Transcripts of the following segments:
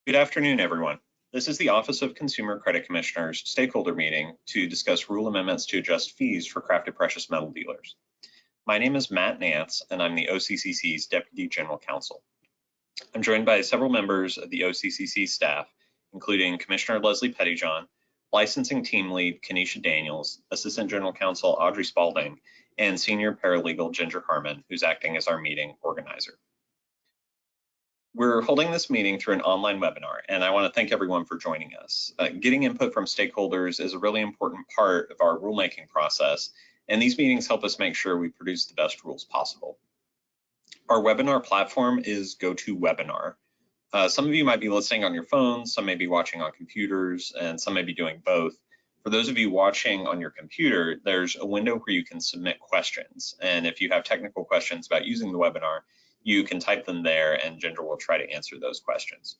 Good afternoon, everyone. This is the Office of Consumer Credit Commissioners stakeholder meeting to discuss rule amendments to adjust fees for crafted precious metal dealers. My name is Matt Nance, and I'm the OCCC's Deputy General Counsel. I'm joined by several members of the OCCC staff, including Commissioner Leslie Pettyjohn, Licensing Team Lead Kenesha Daniels, Assistant General Counsel Audrey Spalding, and Senior Paralegal Ginger Harmon, who's acting as our meeting organizer. We're holding this meeting through an online webinar, and I want to thank everyone for joining us. Getting input from stakeholders is a really important part of our rulemaking process, and these meetings help us make sure we produce the best rules possible. Our webinar platform is GoToWebinar. Some of you might be listening on your phones, some may be watching on computers, and some may be doing both. For those of you watching on your computer, there's a window where you can submit questions, and if you have technical questions about using the webinar, you can type them there and Ginger will try to answer those questions.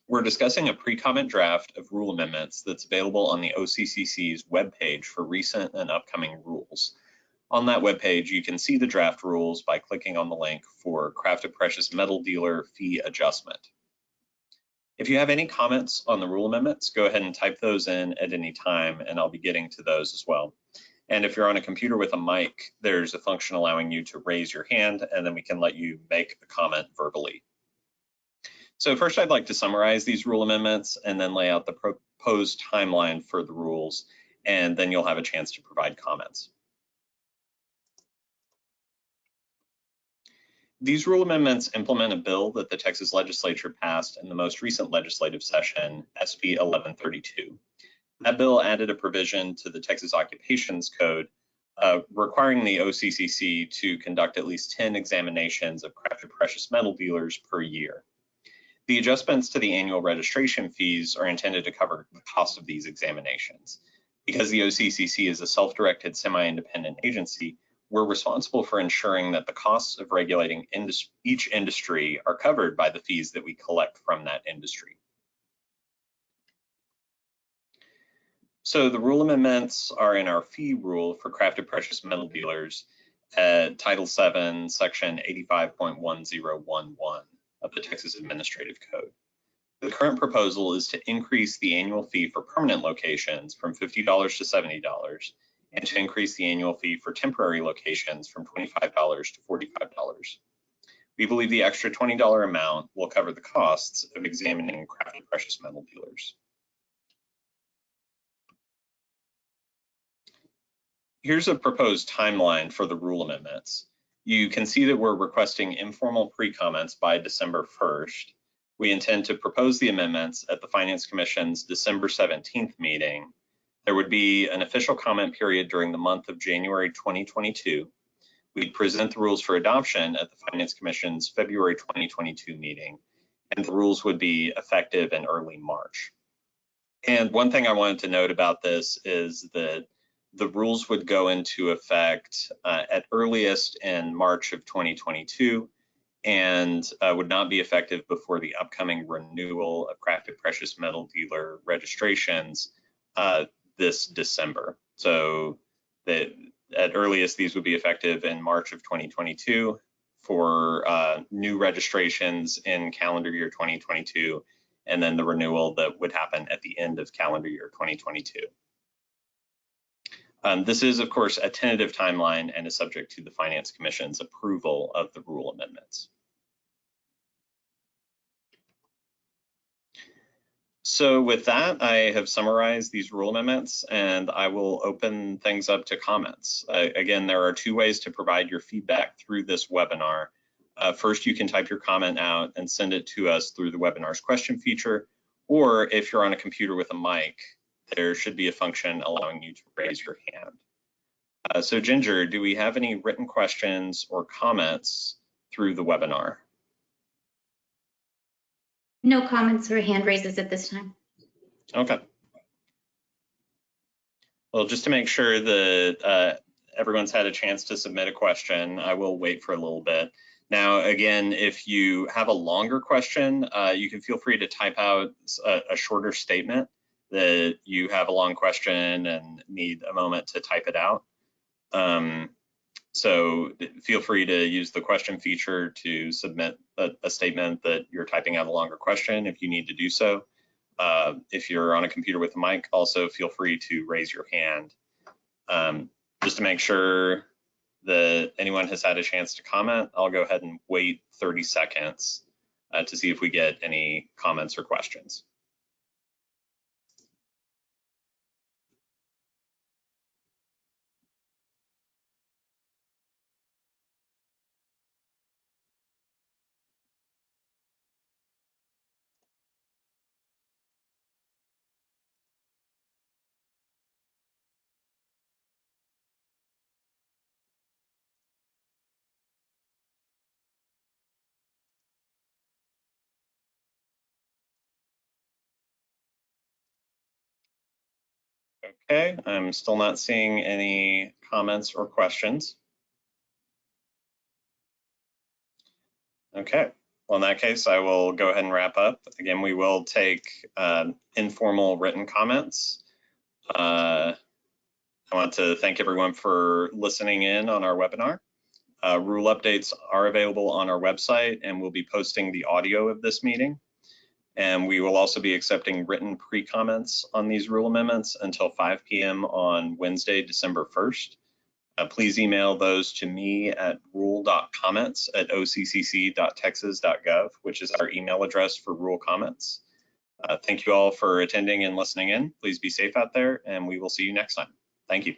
We're discussing a pre-comment draft of rule amendments that's available on the OCCC's webpage for recent and upcoming rules. On that webpage, you can see the draft rules by clicking on the link for crafted precious metal dealer fee adjustment. If you have any comments on the rule amendments, go ahead and type those in at any time, and I'll be getting to those as well. And if you're on a computer with a mic, there's a function allowing you to raise your hand, and then we can let you make a comment verbally. So first, I'd like to summarize these rule amendments and then lay out the proposed timeline for the rules, and then you'll have a chance to provide comments. These rule amendments implement a bill that the Texas legislature passed in the most recent legislative session, SB 1132. That bill added a provision to the Texas Occupations Code requiring the OCCC to conduct at least 10 examinations of crafted precious metal dealers per year. The adjustments to the annual registration fees are intended to cover the cost of these examinations. Because the OCCC is a self-directed semi-independent agency, we're responsible for ensuring that the costs of regulating each industry are covered by the fees that we collect from that industry. So the rule amendments are in our fee rule for crafted precious metal dealers at Title VII, Section 85.1011 of the Texas Administrative Code. The current proposal is to increase the annual fee for permanent locations from $50 to $70 and to increase the annual fee for temporary locations from $25 to $45. We believe the extra $20 amount will cover the costs of examining crafted precious metal dealers. Here's a proposed timeline for the rule amendments. You can see that we're requesting informal pre-comments by December 1st. We intend to propose the amendments at the Finance Commission's December 17th meeting. There would be an official comment period during the month of January 2022. We'd present the rules for adoption at the Finance Commission's February 2022 meeting, and the rules would be effective in early March. And one thing I wanted to note about this is that the rules would go into effect at earliest in March of 2022 and would not be effective before the upcoming renewal of crafted precious metal dealer registrations this December. So at earliest, these would be effective in March of 2022 for new registrations in calendar year 2022, and then the renewal that would happen at the end of calendar year 2022. This is, of course, a tentative timeline and is subject to the Finance Commission's approval of the rule amendments. So with that, I have summarized these rule amendments and I will open things up to comments. Again, there are two ways to provide your feedback through this webinar. First, you can type your comment out and send it to us through the webinar's question feature, or if you're on a computer with a mic, there should be a function allowing you to raise your hand. So Ginger, do we have any written questions or comments through the webinar? No comments or hand raises at this time. Okay. Well, just to make sure that everyone's had a chance to submit a question, I will wait for a little bit. Now, again, if you have a longer question, you can feel free to type out a shorter statement that you have a long question and need a moment to type it out. So feel free to use the question feature to submit a statement that you're typing out a longer question if you need to do so. If you're on a computer with a mic, also feel free to raise your hand. Just to make sure that anyone has had a chance to comment, I'll go ahead and wait 30 seconds to see if we get any comments or questions. Okay, I'm still not seeing any comments or questions. Okay, well, in that case, I will go ahead and wrap up. Again, we will take informal written comments. I want to thank everyone for listening in on our webinar. Rule updates are available on our website, and we'll be posting the audio of this meeting. And we will also be accepting written pre-comments on these rule amendments until 5 p.m. on Wednesday, December 1st. Please email those to me at rule.comments@occc.texas.gov, which is our email address for rule comments. Thank you all for attending and listening in. Please be safe out there, and we will see you next time. Thank you.